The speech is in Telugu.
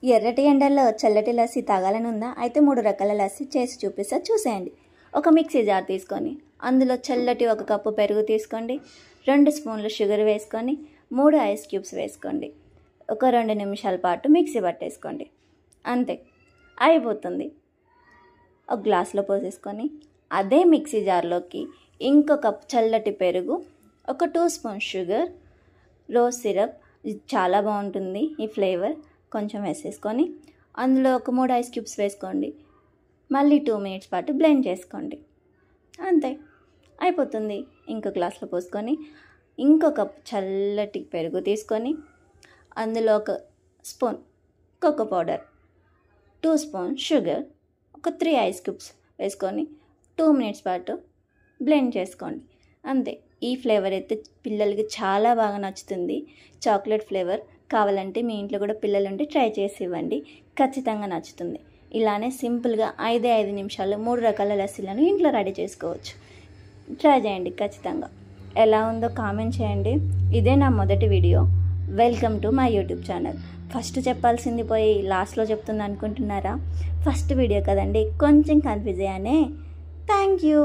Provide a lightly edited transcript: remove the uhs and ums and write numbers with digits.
ఎర్రటి ఎండల్లో చల్లటి లస్సీ తాగాలని ఉందా? అయితే 3 రకాల లస్సీ చేసి చూపిస్తా, చూసేయండి. ఒక మిక్సీ జార్ తీసుకొని అందులో చల్లటి 1 కప్పు పెరుగు తీసుకోండి. 2 స్పూన్లు షుగర్ వేసుకొని 3 ఐస్ క్యూబ్స్ వేసుకోండి. ఒక 2 నిమిషాల పాటు మిక్సీ పట్టేసుకోండి. అంతే, అయిపోతుంది. ఒక గ్లాస్లో పోసేసుకొని అదే మిక్సీ జార్లోకి ఇంకొక కప్ చల్లటి పెరుగు, ఒక 2 స్పూన్ షుగర్, రోజ్ సిరప్, ఇది చాలా బాగుంటుంది ఈ ఫ్లేవర్, కొంచెం వేసేసుకొని అందులో ఒక 3 ఐస్ క్యూబ్స్ వేసుకోండి. మళ్ళీ 2 మినిట్స్ పాటు బ్లెండ్ చేసుకోండి. అంతే, అయిపోతుంది. ఇంకో గ్లాస్లో పోసుకొని ఇంకో కప్ చల్లటి పెరుగు తీసుకొని అందులో 1 spoon cocoa powder, 2 spoon sugar, ఒక 3 ఐస్ క్యూబ్స్ వేసుకొని 2 మినిట్స్ పాటు బ్లెండ్ చేసుకోండి. అంతే. ఈ ఫ్లేవర్ అయితే పిల్లలకి చాలా బాగా నచ్చుతుంది, చాక్లెట్ ఫ్లేవర్. కావాలంటే మీ ఇంట్లో కూడా పిల్లలు ఉంటే ట్రై చేసి ఇవ్వండి, ఖచ్చితంగా నచ్చుతుంది. ఇలానే సింపుల్గా 5 నిమిషాల్లో 3 రకాల లస్సీలను ఇంట్లో రెడీ చేసుకోవచ్చు. ట్రై చేయండి ఖచ్చితంగా. ఎలా ఉందో కామెంట్ చేయండి. ఇదే నా మొదటి video. Welcome to my YouTube channel. First చెప్పాల్సింది పోయి లాస్ట్లో చెప్తుంది అనుకుంటున్నారా? ఫస్ట్ వీడియో కదండి, కొంచెం కన్ఫ్యూజ్ అయ్యానే. Thank you.